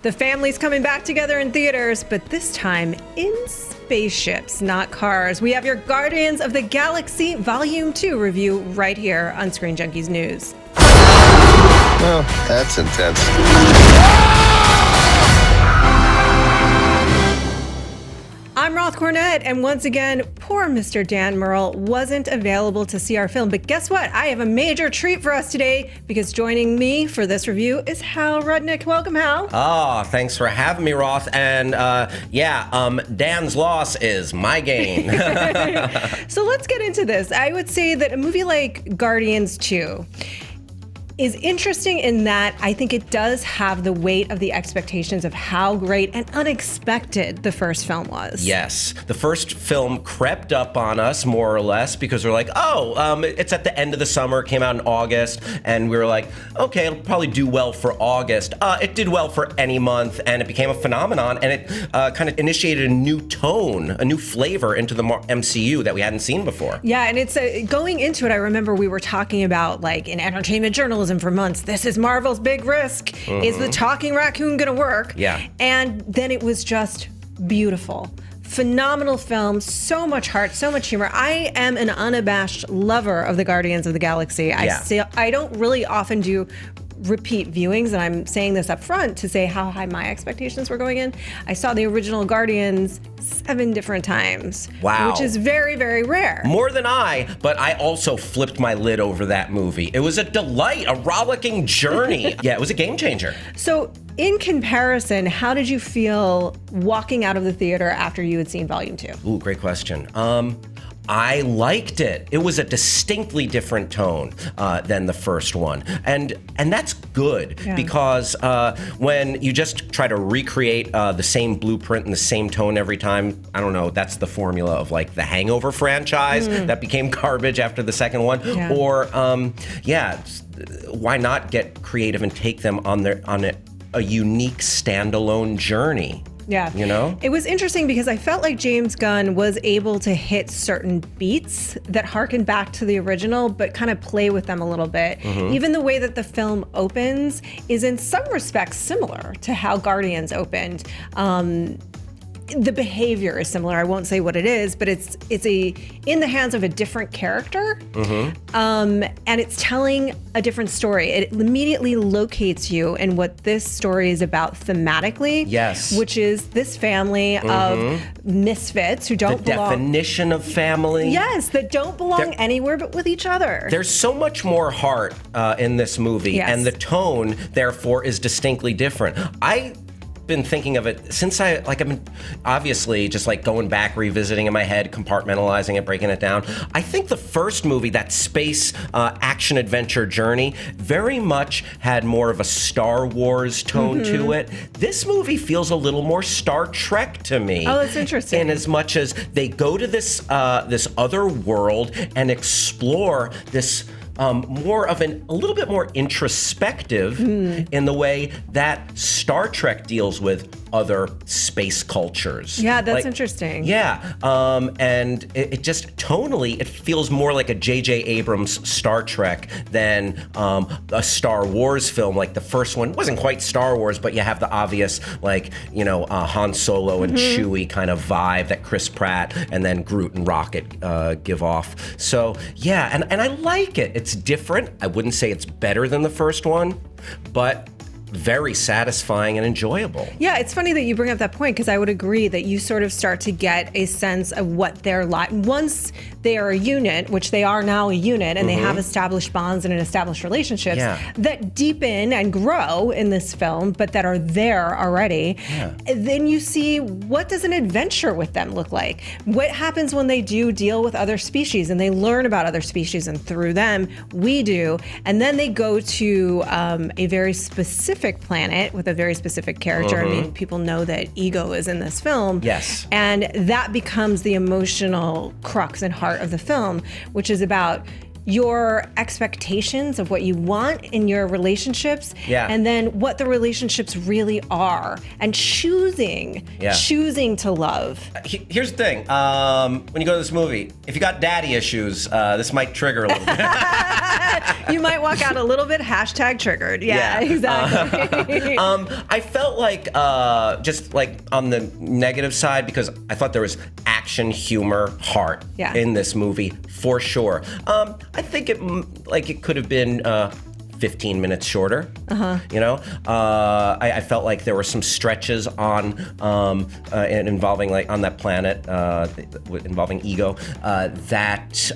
The family's coming back together in theaters, but this time in spaceships, not cars. We have your Guardians of the Galaxy Volume 2 review right here on Screen Junkies News. Well, that's intense. I'm Roth Cornett, and once again, poor Mr. Dan Merle wasn't available to see our film. But guess what? I have a major treat for us today, because joining me for this review is Hal Rudnick. Welcome, Hal. Oh, thanks for having me, Roth. And Dan's loss is my gain. So let's get into this. I would say that a movie like Guardians 2 is interesting in that I think it does have the weight of the expectations of how great and unexpected the first film was. Yes. The first film crept up on us, more or less, because we're like, it's at the end of the summer, came out in August, and we were like, okay, it'll probably do well for August. It did well for any month, and it became a phenomenon, and it kind of initiated a new tone, a new flavor into the MCU that we hadn't seen before. Yeah, and it's going into it, I remember we were talking about, like, in entertainment journalism for months, this is Marvel's big risk. Mm-hmm. Is the talking raccoon gonna work? Yeah. And then it was just beautiful. Phenomenal film, so much heart, so much humor. I am an unabashed lover of the Guardians of the Galaxy. Yeah. I don't really often do repeat viewings, and I'm saying this up front to say how high my expectations were going in. I saw the original Guardians 7 different times. Wow. Which is very, very rare. More than I, but I also flipped my lid over that movie. It was a delight, a rollicking journey. Yeah, it was a game changer. So, in comparison, how did you feel walking out of the theater after you had seen Volume 2? Ooh, great question. I liked it. It was a distinctly different tone than the first one. And that's good, because when you just try to recreate the same blueprint and the same tone every time, I don't know, that's the formula of like the Hangover franchise that became garbage after the second one. Yeah. Or, why not get creative and take them on a unique standalone journey? Yeah. You know? It was interesting because I felt like James Gunn was able to hit certain beats that harken back to the original, but kind of play with them a little bit. Mm-hmm. Even the way that the film opens is in some respects similar to how Guardians opened. The behavior is similar. I won't say what it is, but it's in the hands of a different character, and it's telling a different story. It immediately locates you in what this story is about thematically. Yes, which is this family of misfits who don't belong. The definition of family. Yes, that don't belong anywhere but with each other. There's so much more heart in this movie, and the tone, therefore, is distinctly different. I've been thinking of it since I've been obviously just like going back, revisiting in my head, compartmentalizing it, breaking it down. I think the first movie, that space action adventure journey, very much had more of a Star Wars tone to it. This movie feels a little more Star Trek to me. Oh, that's interesting. In as much as they go to this this other world and explore this a little bit more introspective in the way that Star Trek deals with other space cultures. Yeah, that's interesting. Yeah, and it just tonally, it feels more like a J.J. Abrams Star Trek than a Star Wars film. Like the first one wasn't quite Star Wars, but you have the obvious, Han Solo and Chewie kind of vibe that Chris Pratt and then Groot and Rocket give off. So yeah, and I like it. It's different. I wouldn't say it's better than the first one, but very satisfying and enjoyable. Yeah, it's funny that you bring up that point, because I would agree that you sort of start to get a sense of what they're like. Once they are a unit, which they are now a unit, and they have established bonds and established relationships that deepen and grow in this film, but that are there already, then you see, what does an adventure with them look like? What happens when they do deal with other species and they learn about other species, and through them, we do, and then they go to a very specific planet with a very specific character. I mean, people know that Ego is in this film. Yes. And that becomes the emotional crux and heart of the film, which is about your expectations of what you want in your relationships, and then what the relationships really are, and choosing to love. Here's the thing. When you go to this movie, if you got daddy issues, this might trigger a little bit. You might walk out a little bit #triggered. Yeah. Exactly. I felt like, just like on the negative side, because I thought there was action, humor, heart in this movie for sure. I think it could have been 15 minutes shorter. You know, I felt like there were some stretches on involving like on that planet involving Ego that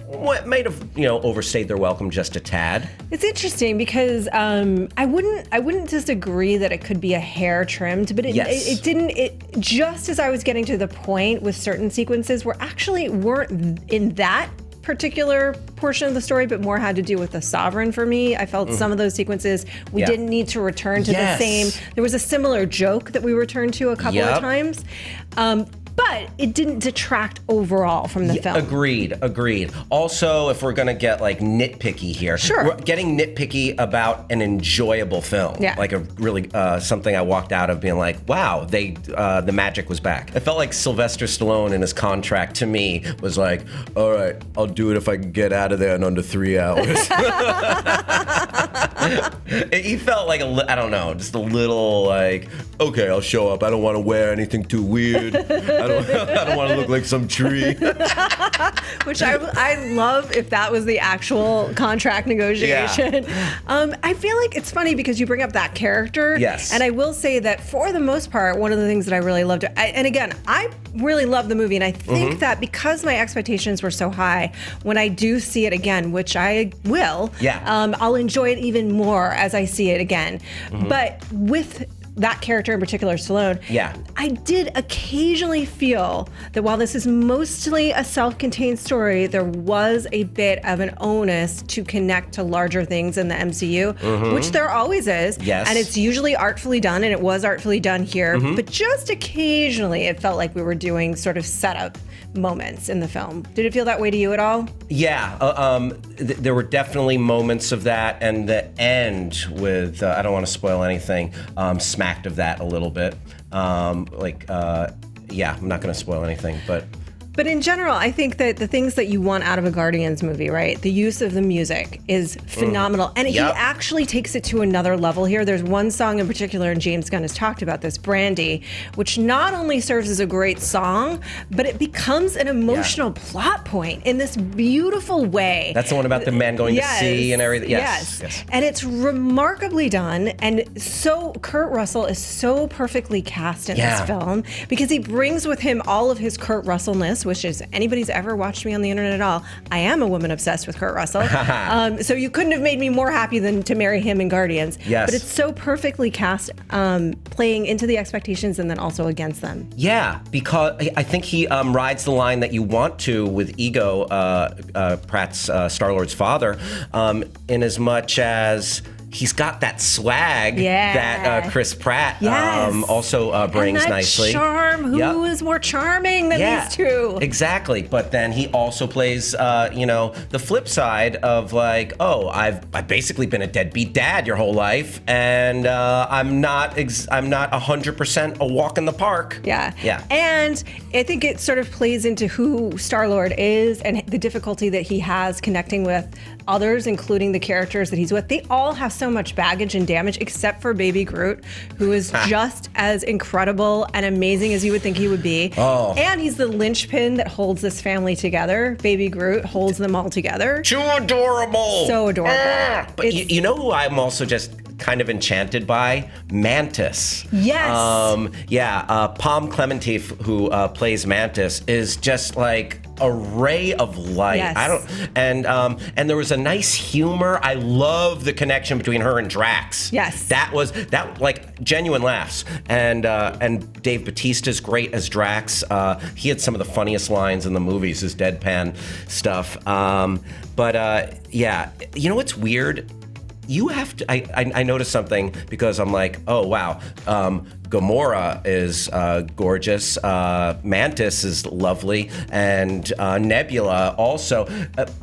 what might have overstayed their welcome just a tad. It's interesting because I wouldn't disagree that it could be a hair trimmed, but it didn't. It just as I was getting to the point with certain sequences weren't in that particular portion of the story, but more had to do with the Sovereign for me. I felt some of those sequences we didn't need to return to the same. There was a similar joke that we returned to a couple of times. But it didn't detract overall from the film. Agreed. Also, if we're gonna get like nitpicky here, we're getting nitpicky about an enjoyable film. Like a really something I walked out of being like, wow, the magic was back. I felt like Sylvester Stallone in his contract to me was like, all right, I'll do it if I can get out of there in under 3 hours. He felt like I don't know, just a little like, okay, I'll show up. I don't want to wear anything too weird. I don't want to look like some tree. Which I love if that was the actual contract negotiation. I feel like it's funny because you bring up that character. Yes. And I will say that for the most part, one of the things that I really loved, and again, I really love the movie, and I think that because my expectations were so high, when I do see it again, which I will, I'll enjoy it even more as I see it again. But with that character in particular, Stallone, I did occasionally feel that while this is mostly a self-contained story, there was a bit of an onus to connect to larger things in the MCU, which there always is. And it's usually artfully done, and it was artfully done here. But just occasionally, it felt like we were doing sort of setup moments in the film. Did it feel that way to you at all? There were definitely moments of that, and the end with I don't want to spoil anything, smacked of that a little bit. I'm not going to spoil anything, But in general, I think that the things that you want out of a Guardians movie, right? The use of the music is phenomenal. And he actually takes it to another level here. There's one song in particular, and James Gunn has talked about this, Brandy, which not only serves as a great song, but it becomes an emotional plot point in this beautiful way. That's the one about the man going to sea and everything. Yes. And it's remarkably done. And so Kurt Russell is so perfectly cast in this film because he brings with him all of his Kurt Russell-ness, which is, anybody's ever watched me on the internet at all, I am a woman obsessed with Kurt Russell. So you couldn't have made me more happy than to marry him in Guardians. But it's so perfectly cast, playing into the expectations and then also against them. Because I think he rides the line that you want to with Ego, Pratt's Star-Lord's father, in as much as he's got that swag that Chris Pratt also brings and that nicely. Charm. Who is more charming than these two? Exactly. But then he also plays, the flip side of like, oh, I've basically been a deadbeat dad your whole life, and I'm not 100% a walk in the park. And I think it sort of plays into who Star-Lord is and the difficulty that he has connecting with others, including the characters that he's with. They all have so much baggage and damage, except for Baby Groot, who is just as incredible and amazing as you would think he would be. And he's the linchpin that holds this family together. Baby Groot holds them all together. Too adorable. So adorable. But you know who I'm also just kind of enchanted by? Mantis. Palm Clementif, who plays Mantis, is just like a ray of light. And there was a nice humor. I love the connection between her and Drax. That like genuine laughs. And Dave Bautista's great as Drax. He had some of the funniest lines in the movies, his deadpan stuff. You know what's weird? You have to. I noticed something because I'm like, oh wow, Gamora is gorgeous. Mantis is lovely, and Nebula also.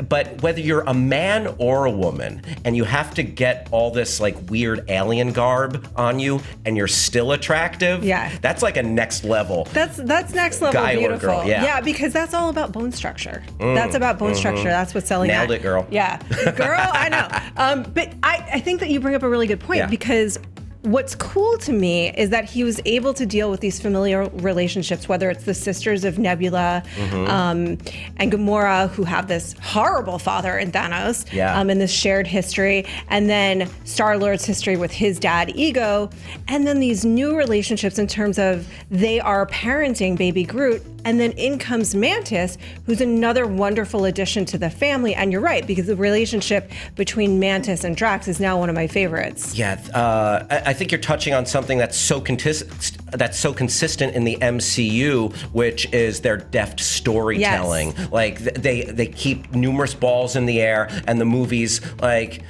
But whether you're a man or a woman, and you have to get all this like weird alien garb on you, and you're still attractive. That's like a next level. That's next level guy beautiful. Or girl, yeah, because that's all about bone structure. That's about bone structure. That's what's selling. Nailed it, girl. Yeah, girl, I know. But I think that you bring up a really good point because what's cool to me is that he was able to deal with these familiar relationships, whether it's the sisters of Nebula and Gamora, who have this horrible father in Thanos, and this shared history, and then Star-Lord's history with his dad, Ego, and then these new relationships in terms of they are parenting baby Groot. And then in comes Mantis, who's another wonderful addition to the family. And you're right, because the relationship between Mantis and Drax is now one of my favorites. Yeah, I think you're touching on something that's so consistent in the MCU, which is their deft storytelling. Yes. Like they keep numerous balls in the air, and the movies, like,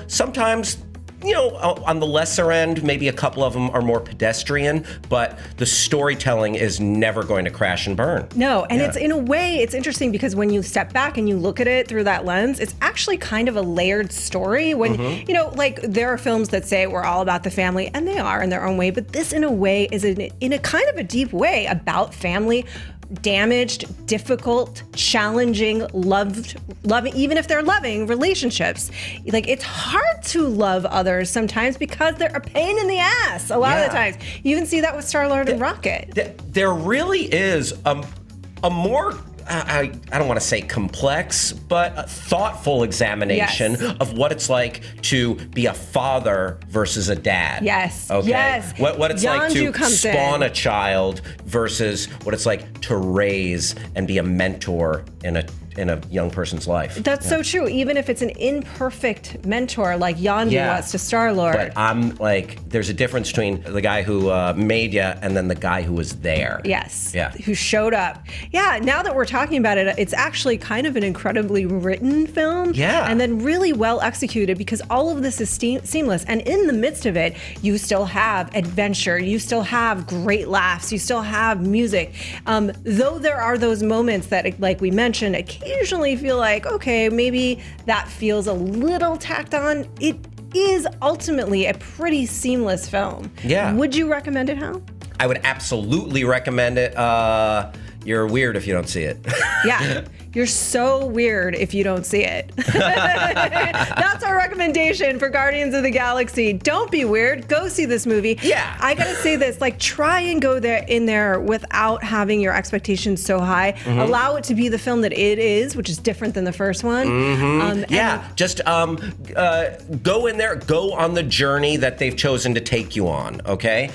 sometimes, on the lesser end, maybe a couple of them are more pedestrian, but the storytelling is never going to crash and burn. No, and it's in a way, it's interesting because when you step back and you look at it through that lens, it's actually kind of a layered story. When, like there are films that say we're all about the family, and they are in their own way, but this in a way is in a kind of a deep way about family. Damaged, difficult, challenging, loving, even if they're loving relationships. Like, it's hard to love others sometimes because they're a pain in the ass a lot of the times. You even see that with Star-Lord and Rocket. There really is a more, I don't want to say complex, but a thoughtful examination of what it's like to be a father versus a dad. Yes. Okay. Yes. What it's like to spawn a child versus what it's like to raise and be a mentor in a young person's life. That's so true. Even if it's an imperfect mentor like Yondu was to Star-Lord. But I'm like, there's a difference between the guy who made you and then the guy who was there. Yes. Yeah. Who showed up. Yeah. Now that we're talking about it, it's actually kind of an incredibly written film. Yeah. And then really well executed because all of this is seamless. And in the midst of it, you still have adventure. You still have great laughs. You still have music. Though there are those moments that, like we mentioned, occasionally feel like, okay, maybe that feels a little tacked on. It is ultimately a pretty seamless film. Yeah. Would you recommend it, Hal? I would absolutely recommend it. You're weird if you don't see it. Yeah. You're so weird if you don't see it. That's our recommendation for Guardians of the Galaxy. Don't be weird. Go see this movie. Yeah. I gotta say this, like, try and go in there without having your expectations so high. Allow it to be the film that it is, which is different than the first one. Just go in there, go on the journey that they've chosen to take you on, okay?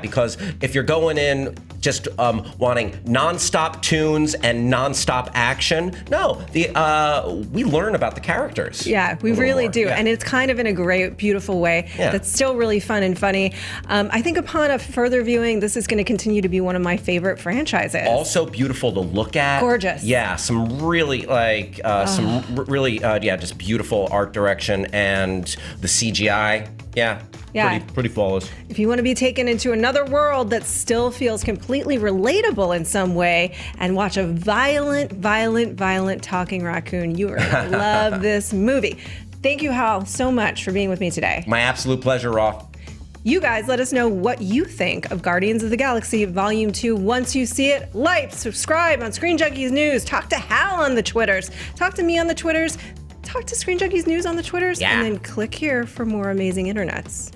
Because if you're going in just wanting nonstop tunes and nonstop action, no, we learn about the characters. Yeah, we really do. Yeah. And it's kind of in a great, beautiful way that's still really fun and funny. I think upon a further viewing, this is going to continue to be one of my favorite franchises. Also beautiful to look at. Gorgeous. Yeah, some really just beautiful art direction, and the CGI. Yeah. Pretty flawless. If you want to be taken into another world that still feels completely relatable in some way and watch a violent talking raccoon, you are going to love this movie. Thank you, Hal, so much for being with me today. My absolute pleasure, Raw. You guys, let us know what you think of Guardians of the Galaxy Volume 2 once you see it. Like, subscribe on Screen Junkies News. Talk to Hal on the Twitters. Talk to me on the Twitters. Talk to Screen Junkies News on the Twitters. And then click here for more amazing internets.